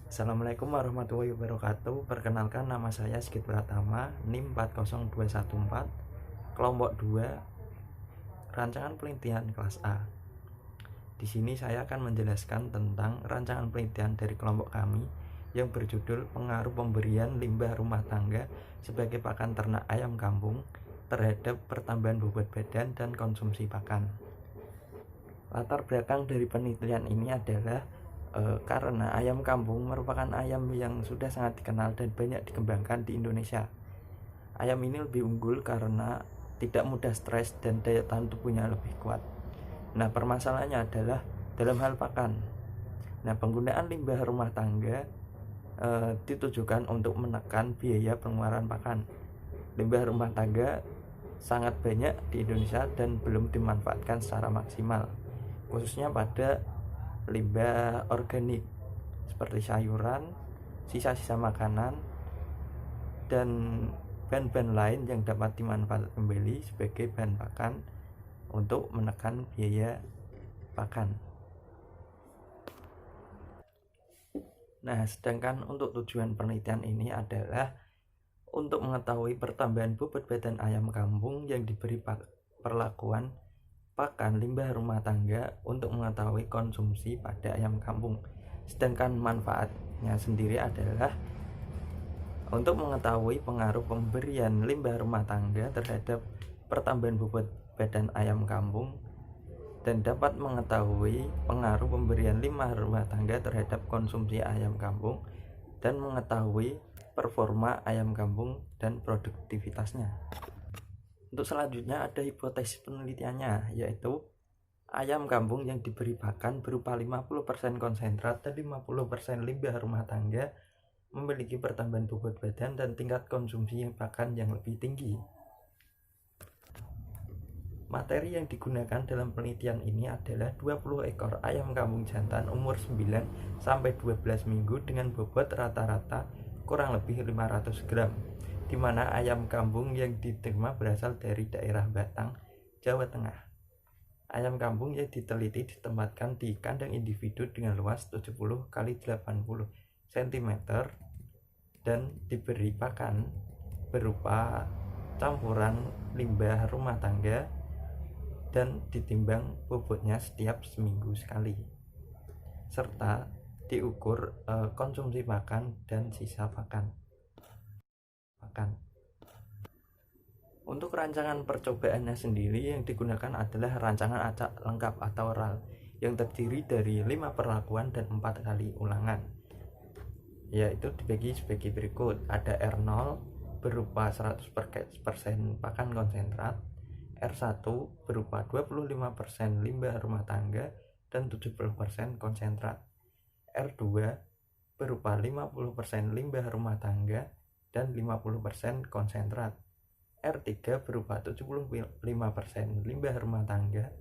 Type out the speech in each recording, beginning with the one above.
Assalamualaikum warahmatullahi wabarakatuh. Perkenalkan, nama saya Sigit Pratama, NIM 40214, kelompok 2, rancangan penelitian kelas A. Di sini saya akan menjelaskan tentang rancangan penelitian dari kelompok kami yang berjudul pengaruh pemberian limbah rumah tangga sebagai pakan ternak ayam kampung terhadap pertambahan bobot badan dan konsumsi pakan. Latar belakang dari penelitian ini adalah karena ayam kampung merupakan ayam yang sudah sangat dikenal dan banyak dikembangkan di Indonesia. Ayam ini lebih unggul karena tidak mudah stres dan daya tahan tubuhnya lebih kuat. Nah, permasalahannya adalah dalam hal pakan. Nah, penggunaan limbah rumah tangga ditujukan untuk menekan biaya pengeluaran pakan. Limbah rumah tangga sangat banyak di Indonesia dan belum dimanfaatkan secara maksimal, khususnya pada limbah organik seperti sayuran, sisa-sisa makanan, dan bahan-bahan lain yang dapat dimanfaatkan kembali sebagai bahan pakan untuk menekan biaya pakan. Nah, sedangkan untuk tujuan penelitian ini adalah untuk mengetahui pertambahan bobot badan ayam kampung yang diberi perlakuan pakan limbah rumah tangga untuk mengetahui konsumsi pada ayam kampung. Sedangkan manfaatnya sendiri adalah untuk mengetahui pengaruh pemberian limbah rumah tangga terhadap pertambahan bobot badan ayam kampung dan dapat mengetahui pengaruh pemberian limbah rumah tangga terhadap konsumsi ayam kampung dan mengetahui performa ayam kampung dan produktivitasnya. Untuk selanjutnya ada hipotesis penelitiannya, yaitu ayam kampung yang diberi pakan berupa 50% konsentrat dan 50% limbah rumah tangga memiliki pertambahan bobot badan dan tingkat konsumsi pakan yang lebih tinggi. Materi yang digunakan dalam penelitian ini adalah 20 ekor ayam kampung jantan umur 9-12 minggu dengan bobot rata-rata kurang lebih 500 gram, di mana ayam kampung yang diterima berasal dari daerah Batang, Jawa Tengah. Ayam kampung yang diteliti ditempatkan di kandang individu dengan luas 70 x 80 cm dan diberi pakan berupa campuran limbah rumah tangga dan ditimbang bobotnya setiap seminggu sekali, serta diukur konsumsi pakan dan sisa pakan. Untuk rancangan percobaannya sendiri yang digunakan adalah rancangan acak lengkap atau RAL yang terdiri dari 5 perlakuan dan 4 kali ulangan, yaitu dibagi sebagai berikut. Ada R0 berupa 100% pakan konsentrat, R1 berupa 25% limbah rumah tangga dan 70% konsentrat, R2 berupa 50% limbah rumah tangga dan 50% konsentrat, R3 berupa 75% limbah rumah tangga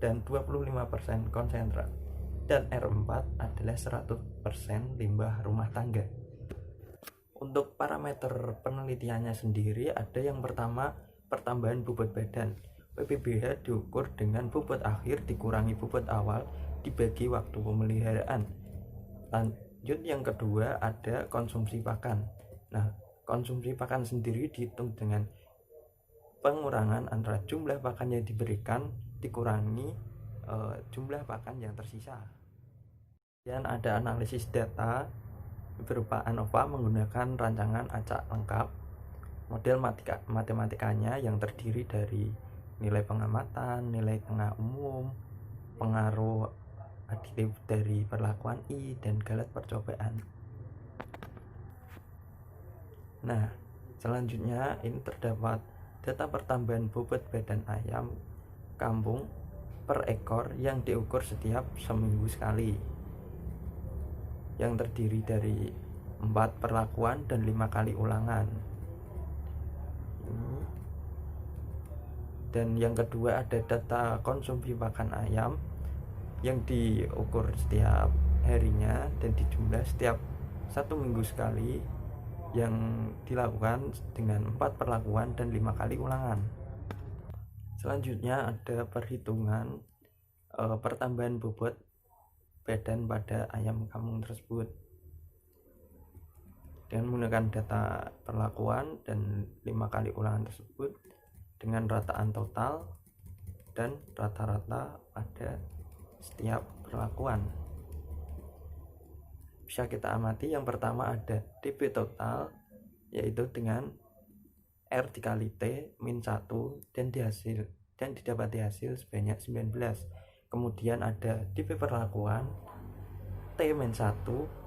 dan 25% konsentrat, dan R4 adalah 100% limbah rumah tangga. Untuk parameter penelitiannya sendiri ada yang pertama, pertambahan bobot badan. PBBH diukur dengan bobot akhir dikurangi bobot awal dibagi waktu pemeliharaan. Lanjut yang kedua ada konsumsi pakan. Nah, konsumsi pakan sendiri dihitung dengan pengurangan antara jumlah pakan yang diberikan dikurangi jumlah pakan yang tersisa. Dan ada analisis data berupa ANOVA menggunakan rancangan acak lengkap. Model matematikanya yang terdiri dari nilai pengamatan, nilai tengah umum, pengaruh aditif dari perlakuan I, dan galet percobaan. Nah, selanjutnya ini terdapat data pertambahan bobot badan ayam kampung per ekor yang diukur setiap seminggu sekali, yang terdiri dari 4 perlakuan dan 5 kali ulangan. Dan yang kedua ada data konsumsi pakan ayam yang diukur setiap harinya dan dijumlah setiap 1 minggu sekali, yang dilakukan dengan 4 perlakuan dan 5 kali ulangan. Selanjutnya ada perhitungan pertambahan bobot badan pada ayam kampung tersebut. dengan menggunakan data perlakuan dan 5 kali ulangan tersebut dengan rataan total dan rata-rata pada setiap perlakuan. Bisa kita amati, yang pertama ada DP total, yaitu dengan R dikali T min 1 dan didapati hasil sebanyak 19. Kemudian ada DP perlakuan T min 1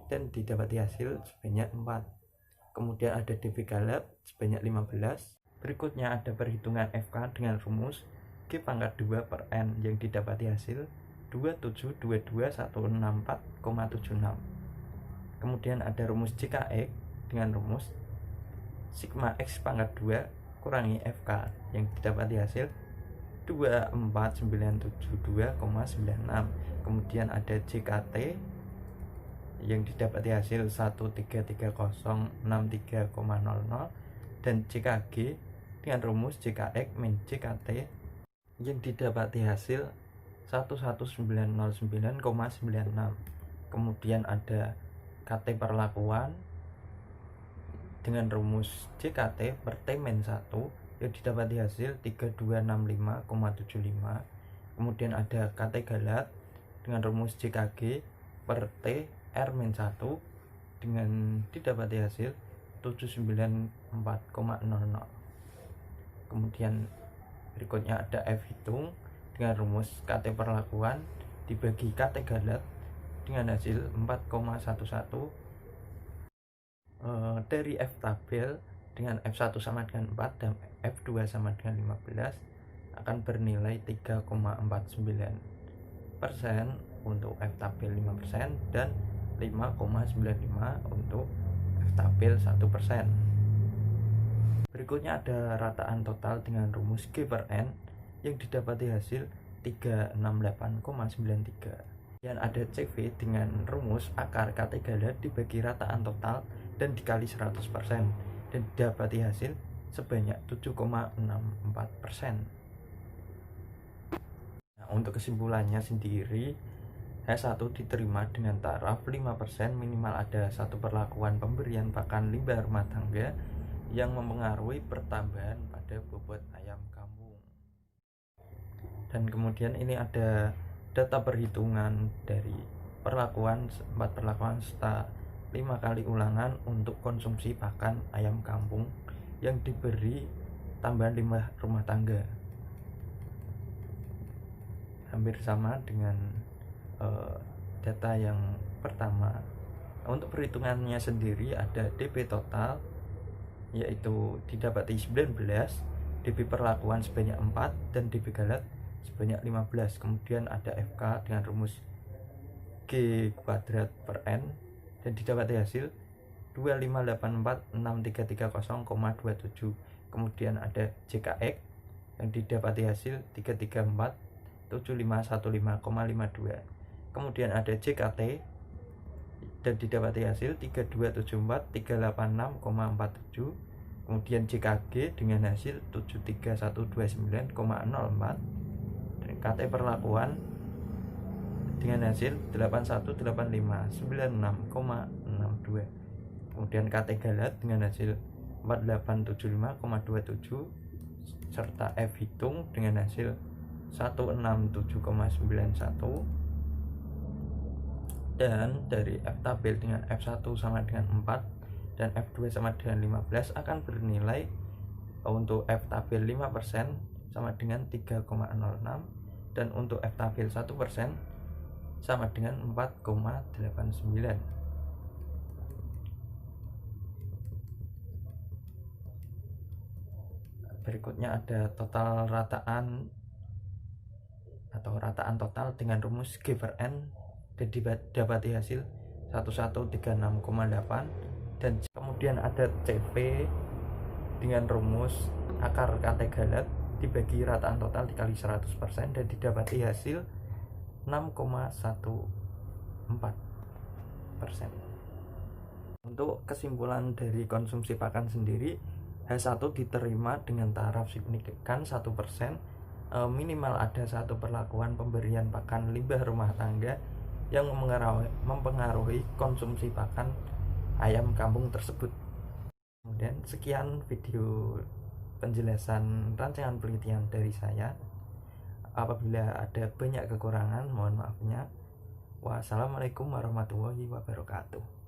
dan didapati hasil sebanyak 4. Kemudian ada DP galap sebanyak 15. Berikutnya ada perhitungan FK dengan rumus G pangkat 2 per N yang didapati hasil 2722164,76. Kemudian ada rumus JKX dengan rumus sigma X pangkat 2 kurangi FK yang didapati hasil 24972,96. Kemudian ada JKT yang didapati hasil 13306,63,00 dan JKG dengan rumus JKX min JKT yang didapati hasil 11909,96. Kemudian ada KT perlakuan dengan rumus JKT per T min 1 yang didapati hasil 3265,75. Kemudian ada KT galat dengan rumus JKG per T R min 1 dengan didapati hasil 794,00. Kemudian berikutnya ada F hitung dengan rumus KT perlakuan dibagi KT galat dengan hasil 4,11 dari F tabel dengan F1 sama dengan 4 dan F2 sama dengan 15 akan bernilai 3,49% untuk F tabel 5% dan 5,95 untuk F tabel 1%. Berikutnya ada rataan total dengan rumus G per N yang didapati hasil 368,93. Dan ada CV dengan rumus akar KT galat dibagi rataan total dan dikali 100% dan didapati hasil sebanyak 7,64%. Nah, untuk kesimpulannya sendiri, H1 diterima dengan taraf 5%, minimal ada satu perlakuan pemberian pakan limbah rumah tangga yang mempengaruhi pertambahan pada bobot ayam kampung. Dan kemudian ini ada data perhitungan dari perlakuan 4 perlakuan serta 5 kali ulangan untuk konsumsi pakan ayam kampung yang diberi tambahan limbah rumah tangga. Hampir sama dengan data yang pertama. Untuk perhitungannya sendiri ada DP total, yaitu didapati 19, DP perlakuan sebanyak 4 dan DP galat sebanyak 15. Kemudian ada FK dengan rumus G kuadrat per N dan didapati hasil 2584633,27. Kemudian ada JKX yang didapati hasil 3347515,52. Kemudian ada JKT dan didapati hasil 3274386,47. Kemudian JKG dengan hasil 73129,04 dan KT perlakuan dengan hasil 818596,62. Kemudian KT galat dengan hasil 4875,27 serta F hitung dengan hasil 167,91. Dan dari F tabel dengan F1 sama dengan 4 dan F2 sama dengan 15 akan bernilai untuk F tabel 5% sama dengan 3,06 dan untuk F tabel 1% sama dengan 4,89. Berikutnya ada total rataan atau rataan total dengan rumus G per N dan didapati hasil 1136,8. Dan kemudian ada CV dengan rumus akar KT galat dibagi rataan total dikali 100% dan didapati hasil 6,14%. Untuk kesimpulan dari konsumsi pakan sendiri, H1 diterima dengan taraf signifikan 1%, minimal ada satu perlakuan pemberian pakan limbah rumah tangga yang mempengaruhi konsumsi pakan ayam kampung tersebut. Kemudian sekian video penjelasan rancangan penelitian dari saya. Apabila ada banyak kekurangan, mohon maafnya. Wassalamualaikum warahmatullahi wabarakatuh.